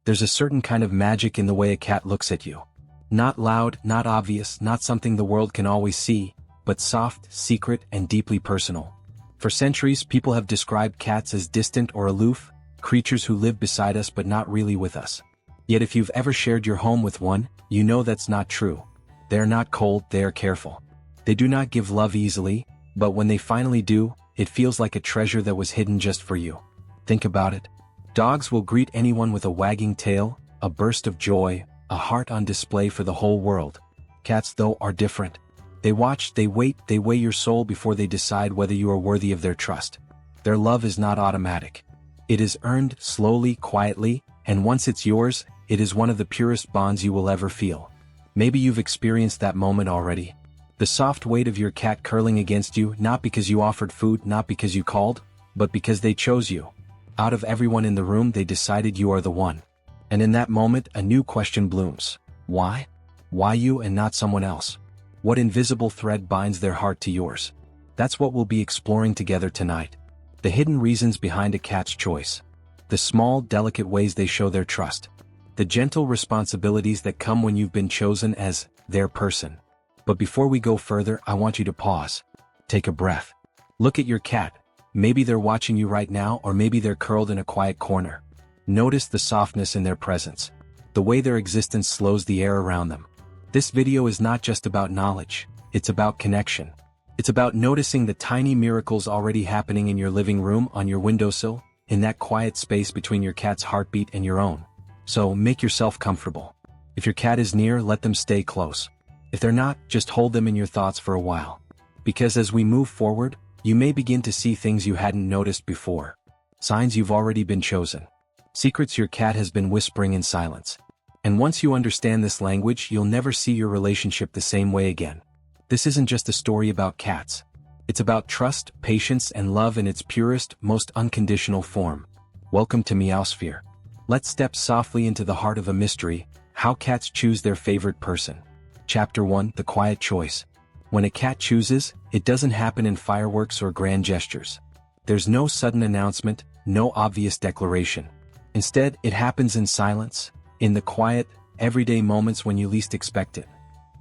There's a certain kind of magic in the way a cat looks at you. Not loud, not obvious, not something the world can always see, but soft, secret, and deeply personal. For centuries, people have described cats as distant or aloof, creatures who live beside us but not really with us. Yet if you've ever shared your home with one, you know that's not true. They are not cold, they are careful. They do not give love easily, but when they finally do, it feels like a treasure that was hidden just for you. Think about it. Dogs will greet anyone with a wagging tail, a burst of joy, a heart on display for the whole world. Cats, though, are different. They watch, they wait, they weigh your soul before they decide whether you are worthy of their trust. Their love is not automatic. It is earned slowly, quietly, and once it's yours, it is one of the purest bonds you will ever feel. Maybe you've experienced that moment already. The soft weight of your cat curling against you, not because you offered food, not because you called, but because they chose you. Out of everyone in the room, they decided you are the one. And in that moment, a new question blooms. Why? Why you and not someone else? What invisible thread binds their heart to yours? That's what we'll be exploring together tonight. The hidden reasons behind a cat's choice. The small, delicate ways they show their trust. The gentle responsibilities that come when you've been chosen as their person. But before we go further, I want you to pause. Take a breath. Look at your cat. Maybe they're watching you right now, or maybe they're curled in a quiet corner. Notice the softness in their presence. The way their existence slows the air around them. This video is not just about knowledge, it's about connection. It's about noticing the tiny miracles already happening in your living room, on your windowsill, in that quiet space between your cat's heartbeat and your own. So make yourself comfortable. If your cat is near, let them stay close. If they're not, just hold them in your thoughts for a while. Because as we move forward, you may begin to see things you hadn't noticed before. Signs you've already been chosen. Secrets your cat has been whispering in silence. And once you understand this language, you'll never see your relationship the same way again. This isn't just a story about cats. It's about trust, patience, and love in its purest, most unconditional form. Welcome to Meowsphere. Let's step softly into the heart of a mystery, how cats choose their favorite person. Chapter 1: The Quiet Choice. When a cat chooses, it doesn't happen in fireworks or grand gestures. There's no sudden announcement, no obvious declaration. Instead, it happens in silence, in the quiet, everyday moments when you least expect it.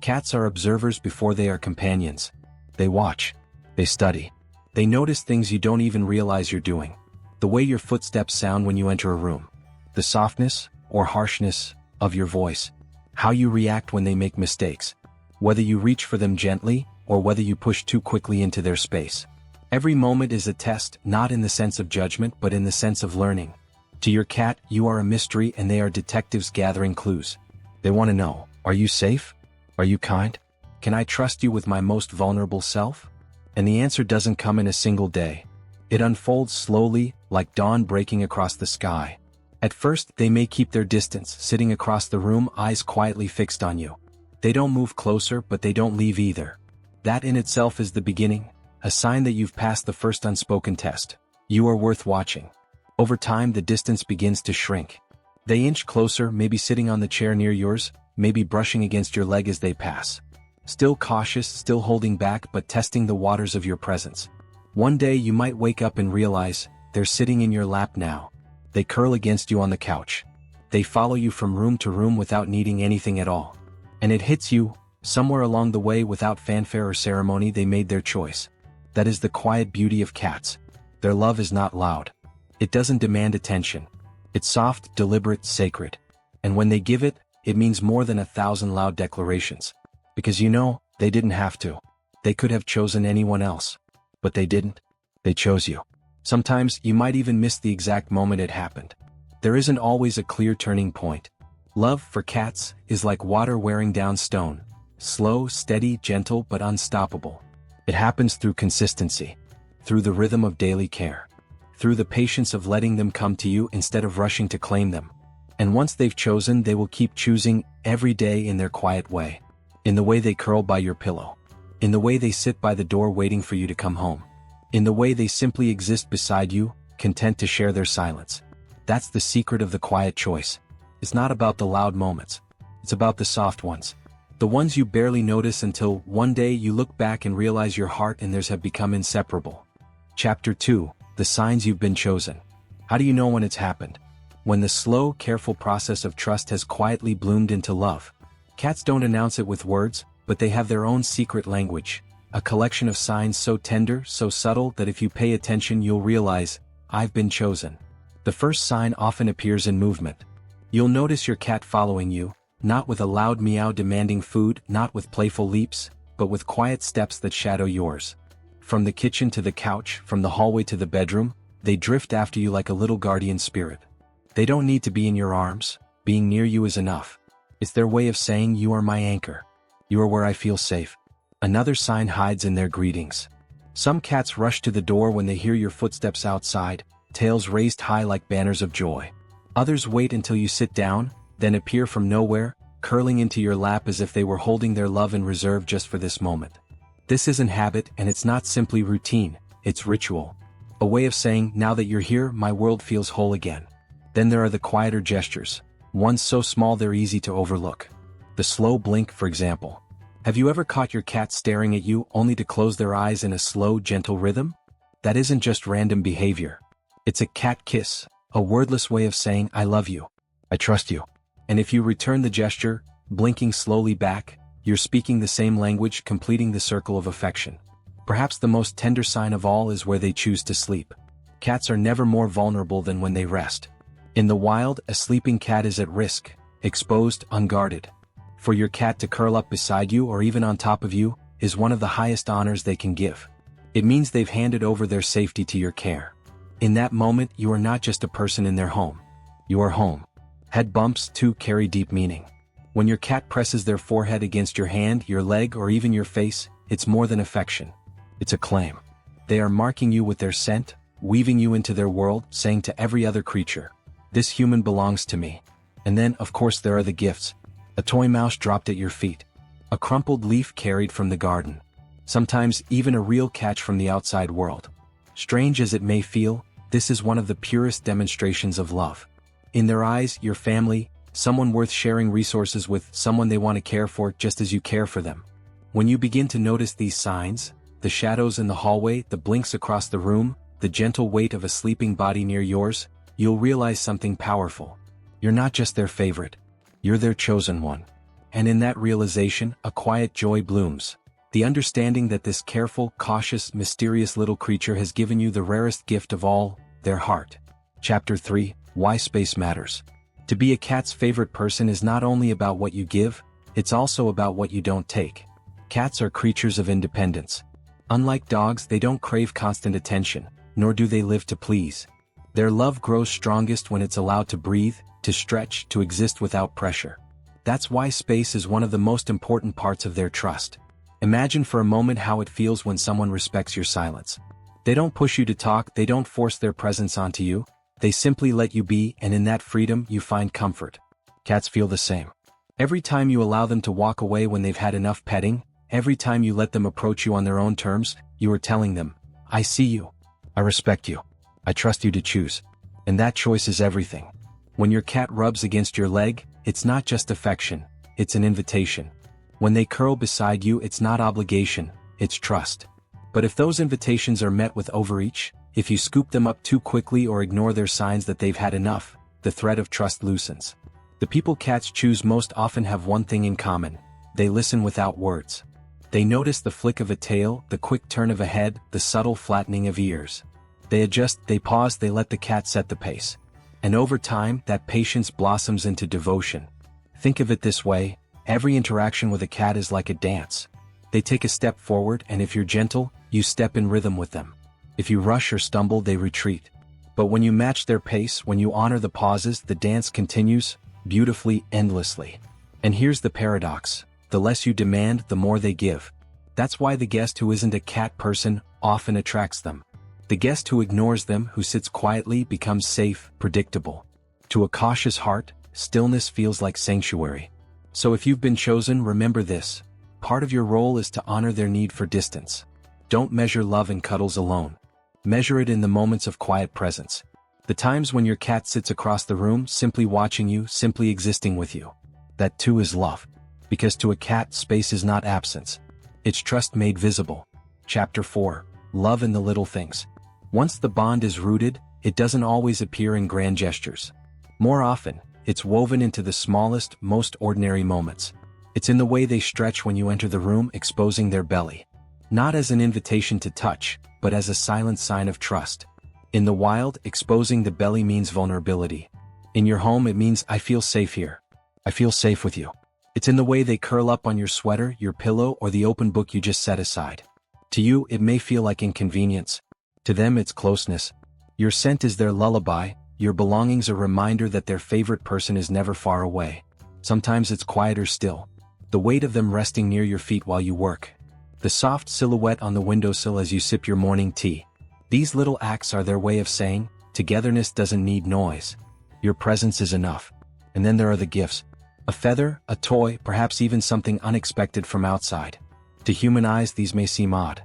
Cats are observers before they are companions. They watch. They study. They notice things you don't even realize you're doing. The way your footsteps sound when you enter a room. The softness, or harshness, of your voice. How you react when they make mistakes. Whether you reach for them gently, or whether you push too quickly into their space. Every moment is a test, not in the sense of judgment but in the sense of learning. To your cat, you are a mystery and they are detectives gathering clues. They want to know, are you safe? Are you kind? Can I trust you with my most vulnerable self? And the answer doesn't come in a single day. It unfolds slowly, like dawn breaking across the sky. At first, they may keep their distance, sitting across the room, eyes quietly fixed on you. They don't move closer, but they don't leave either. That in itself is the beginning, a sign that you've passed the first unspoken test. You are worth watching. Over time, the distance begins to shrink. They inch closer, maybe sitting on the chair near yours, maybe brushing against your leg as they pass. Still cautious, still holding back, but testing the waters of your presence. One day you might wake up and realize, they're sitting in your lap now. They curl against you on the couch. They follow you from room to room without needing anything at all. And it hits you, somewhere along the way, without fanfare or ceremony, they made their choice. That is the quiet beauty of cats. Their love is not loud. It doesn't demand attention. It's soft, deliberate, sacred. And when they give it, it means more than 1,000 loud declarations. Because you know, they didn't have to. They could have chosen anyone else. But they didn't. They chose you. Sometimes, you might even miss the exact moment it happened. There isn't always a clear turning point. Love, for cats, is like water wearing down stone. Slow, steady, gentle, but unstoppable. It happens through consistency. Through the rhythm of daily care. Through the patience of letting them come to you instead of rushing to claim them. And once they've chosen, they will keep choosing, every day in their quiet way. In the way they curl by your pillow. In the way they sit by the door waiting for you to come home. In the way they simply exist beside you, content to share their silence. That's the secret of the quiet choice. It's not about the loud moments. It's about the soft ones. The ones you barely notice until one day you look back and realize your heart and theirs have become inseparable. Chapter 2: The Signs You've Been Chosen. How do you know when it's happened? when the slow, careful process of trust has quietly bloomed into love. Cats don't announce it with words, but they have their own secret language, a collection of signs so tender, so subtle that if you pay attention you'll realize, I've been chosen. The first sign often appears in movement. You'll notice your cat following you, not with a loud meow demanding food, not with playful leaps, but with quiet steps that shadow yours. From the kitchen to the couch, from the hallway to the bedroom, they drift after you like a little guardian spirit. They don't need to be in your arms, being near you is enough. It's their way of saying you are my anchor. You are where I feel safe. Another sign hides in their greetings. Some cats rush to the door when they hear your footsteps outside, tails raised high like banners of joy. Others wait until you sit down, then appear from nowhere, curling into your lap as if they were holding their love in reserve just for this moment. This isn't habit, and it's not simply routine, it's ritual. A way of saying, now that you're here, my world feels whole again. Then there are the quieter gestures, ones so small they're easy to overlook. The slow blink, for example. Have you ever caught your cat staring at you only to close their eyes in a slow, gentle rhythm? That isn't just random behavior. It's a cat kiss, a wordless way of saying, I love you. I trust you. And if you return the gesture, blinking slowly back, you're speaking the same language, completing the circle of affection. Perhaps the most tender sign of all is where they choose to sleep. Cats are never more vulnerable than when they rest. In the wild, a sleeping cat is at risk, exposed, unguarded. For your cat to curl up beside you or even on top of you is one of the highest honors they can give. It means they've handed over their safety to your care. In that moment, you are not just a person in their home. You are home. Head bumps, too, carry deep meaning. When your cat presses their forehead against your hand, your leg, or even your face, it's more than affection. It's a claim. They are marking you with their scent, weaving you into their world, saying to every other creature, this human belongs to me. And then, of course, there are the gifts. A toy mouse dropped at your feet. A crumpled leaf carried from the garden. Sometimes even a real catch from the outside world. Strange as it may feel, this is one of the purest demonstrations of love. In their eyes, your family, someone worth sharing resources with, someone they want to care for just as you care for them. When you begin to notice these signs, the shadows in the hallway, the blinks across the room, the gentle weight of a sleeping body near yours, you'll realize something powerful. You're not just their favorite. You're their chosen one. And in that realization, a quiet joy blooms. The understanding that this careful, cautious, mysterious little creature has given you the rarest gift of all, their heart. Chapter 3. Why Space Matters. To be a cat's favorite person is not only about what you give, it's also about what you don't take. Cats are creatures of independence. Unlike dogs, they don't crave constant attention, nor do they live to please. Their love grows strongest when it's allowed to breathe, to stretch, to exist without pressure. That's why space is one of the most important parts of their trust. Imagine for a moment how it feels when someone respects your silence. They don't push you to talk, they don't force their presence onto you. They simply let you be, and in that freedom you find comfort. Cats feel the same. Every time you allow them to walk away when they've had enough petting, every time you let them approach you on their own terms, you are telling them, I see you. I respect you. I trust you to choose. And that choice is everything. When your cat rubs against your leg, it's not just affection, it's an invitation. When they curl beside you, it's not obligation, it's trust. But if those invitations are met with overreach, if you scoop them up too quickly or ignore their signs that they've had enough, the thread of trust loosens. The people cats choose most often have one thing in common. They listen without words. They notice the flick of a tail, the quick turn of a head, the subtle flattening of ears. They adjust, they pause, they let the cat set the pace. And over time, that patience blossoms into devotion. Think of it this way, every interaction with a cat is like a dance. They take a step forward, and if you're gentle, you step in rhythm with them. If you rush or stumble, they retreat. But when you match their pace, when you honor the pauses, the dance continues, beautifully, endlessly. And here's the paradox. The less you demand, the more they give. That's why the guest who isn't a cat person often attracts them. The guest who ignores them, who sits quietly, becomes safe, predictable. To a cautious heart, stillness feels like sanctuary. So if you've been chosen, remember this. Part of your role is to honor their need for distance. Don't measure love in cuddles alone. Measure it in the moments of quiet presence. The times when your cat sits across the room, simply watching you, simply existing with you. That too is love. Because to a cat, space is not absence. It's trust made visible. Chapter 4. Love in the little things. Once the bond is rooted, it doesn't always appear in grand gestures. More often, it's woven into the smallest, most ordinary moments. It's in the way they stretch when you enter the room, exposing their belly. Not as an invitation to touch, but as a silent sign of trust. In the wild, exposing the belly means vulnerability. In your home, it means I feel safe here. I feel safe with you. It's in the way they curl up on your sweater, your pillow, or the open book you just set aside. To you, it may feel like inconvenience. To them, it's closeness. Your scent is their lullaby, your belongings a reminder that their favorite person is never far away. Sometimes it's quieter still. The weight of them resting near your feet while you work. The soft silhouette on the windowsill as you sip your morning tea. These little acts are their way of saying, togetherness doesn't need noise. Your presence is enough. And then there are the gifts. A feather, a toy, perhaps even something unexpected from outside. To human eyes, these may seem odd.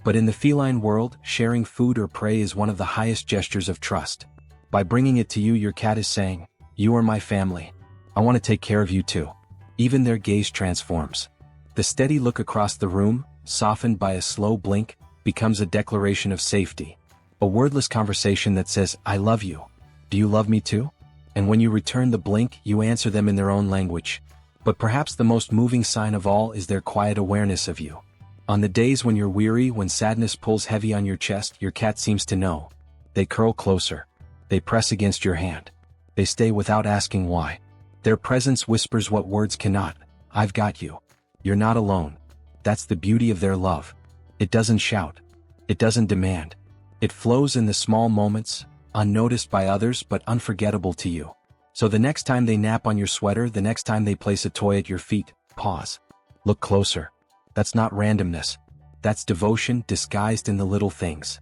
But in the feline world, sharing food or prey is one of the highest gestures of trust. By bringing it to you, your cat is saying, you are my family. I want to take care of you too. Even their gaze transforms. The steady look across the room, softened by a slow blink, becomes a declaration of safety. A wordless conversation that says, I love you. Do you love me too? And when you return the blink, you answer them in their own language. But perhaps the most moving sign of all is their quiet awareness of you. On the days when you're weary, when sadness pulls heavy on your chest, your cat seems to know. They curl closer. They press against your hand. They stay without asking why. Their presence whispers what words cannot. I've got you. You're not alone. That's the beauty of their love. It doesn't shout. It doesn't demand. It flows in the small moments, unnoticed by others but unforgettable to you. So the next time they nap on your sweater, the next time they place a toy at your feet, pause. Look closer. That's not randomness. That's devotion disguised in the little things.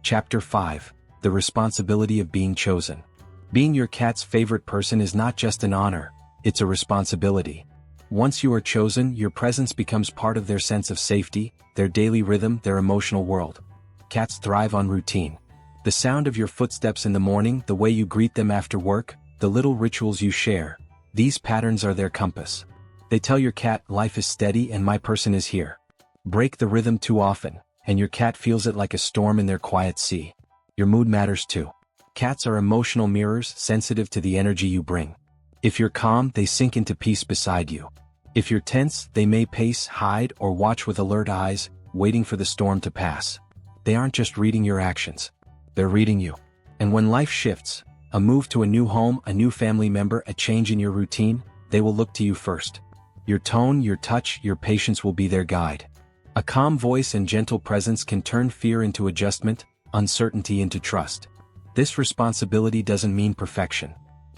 Chapter 5. The responsibility of being chosen. Being your cat's favorite person is not just an honor, it's a responsibility. Once you are chosen, your presence becomes part of their sense of safety, their daily rhythm, their emotional world. Cats thrive on routine. The sound of your footsteps in the morning, the way you greet them after work, the little rituals you share, these patterns are their compass. They tell your cat, life is steady and my person is here. Break the rhythm too often, and your cat feels it like a storm in their quiet sea. Your mood matters too. Cats are emotional mirrors, sensitive to the energy you bring. If you're calm, they sink into peace beside you. If you're tense, they may pace, hide, or watch with alert eyes, waiting for the storm to pass. They aren't just reading your actions. They're reading you. And when life shifts, a move to a new home, a new family member, a change in your routine, they will look to you first. Your tone, your touch, your patience will be their guide. A calm voice and gentle presence can turn fear into adjustment, uncertainty into trust. This responsibility doesn't mean perfection.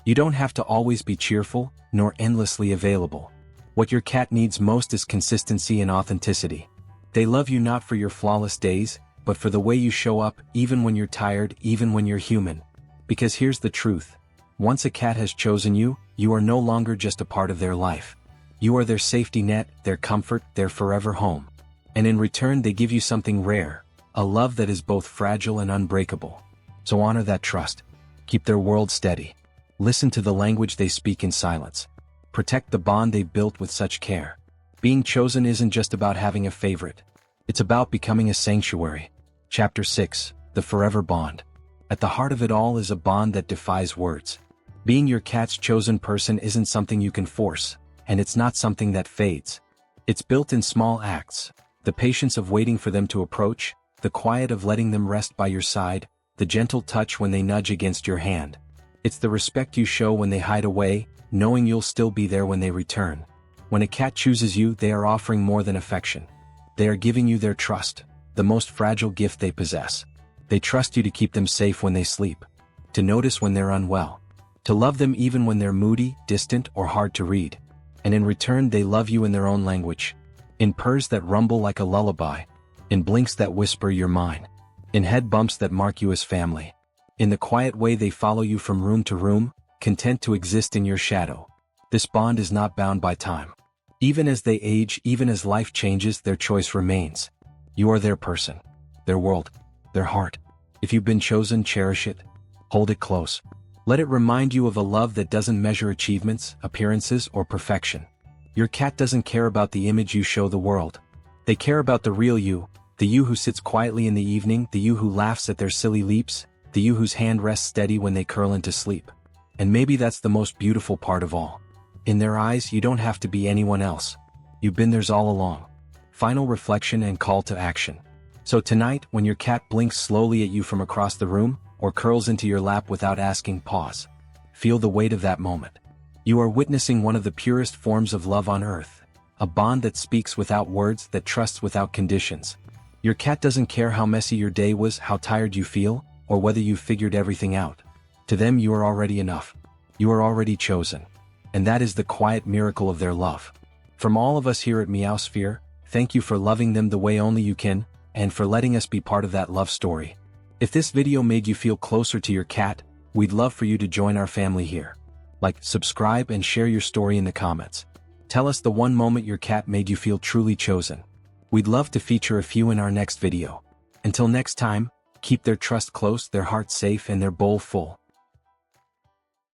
You don't have to always be cheerful, nor endlessly available. What your cat needs most is consistency and authenticity. They love you not for your flawless days, but for the way you show up, even when you're tired, even when you're human. Because here's the truth. Once a cat has chosen you, you are no longer just a part of their life. You are their safety net, their comfort, their forever home. And in return they give you something rare, a love that is both fragile and unbreakable. So honor that trust. Keep their world steady. Listen to the language they speak in silence. Protect the bond they've built with such care. Being chosen isn't just about having a favorite. It's about becoming a sanctuary. Chapter 6. The Forever Bond. At the heart of it all is a bond that defies words. Being your cat's chosen person isn't something you can force, and it's not something that fades. It's built in small acts. The patience of waiting for them to approach, the quiet of letting them rest by your side, the gentle touch when they nudge against your hand. It's the respect you show when they hide away, knowing you'll still be there when they return. When a cat chooses you, they are offering more than affection. They are giving you their trust, the most fragile gift they possess. They trust you to keep them safe when they sleep, to notice when they're unwell, to love them even when they're moody, distant, or hard to read. And in return they love you in their own language. In purrs that rumble like a lullaby, in blinks that whisper you're mine, in head bumps that mark you as family. In the quiet way they follow you from room to room, content to exist in your shadow. This bond is not bound by time. Even as they age, even as life changes, their choice remains. You are their person, their world, their heart. If you've been chosen, cherish it. Hold it close. Let it remind you of a love that doesn't measure achievements, appearances, or perfection. Your cat doesn't care about the image you show the world. They care about the real you, the you who sits quietly in the evening, the you who laughs at their silly leaps, the you whose hand rests steady when they curl into sleep. And maybe that's the most beautiful part of all. In their eyes, you don't have to be anyone else. You've been theirs all along. Final reflection and call to action. So tonight, when your cat blinks slowly at you from across the room, or curls into your lap without asking, pause. Feel the weight of that moment. You are witnessing one of the purest forms of love on earth. A bond that speaks without words, that trusts without conditions. Your cat doesn't care how messy your day was, how tired you feel, or whether you've figured everything out. To them, you are already enough. You are already chosen. And that is the quiet miracle of their love. From all of us here at Meowsphere, thank you for loving them the way only you can, and for letting us be part of that love story. If this video made you feel closer to your cat, we'd love for you to join our family here. Like, subscribe, and share your story in the comments. Tell us the one moment your cat made you feel truly chosen. We'd love to feature a few in our next video. Until next time, keep their trust close, their heart safe, and their bowl full.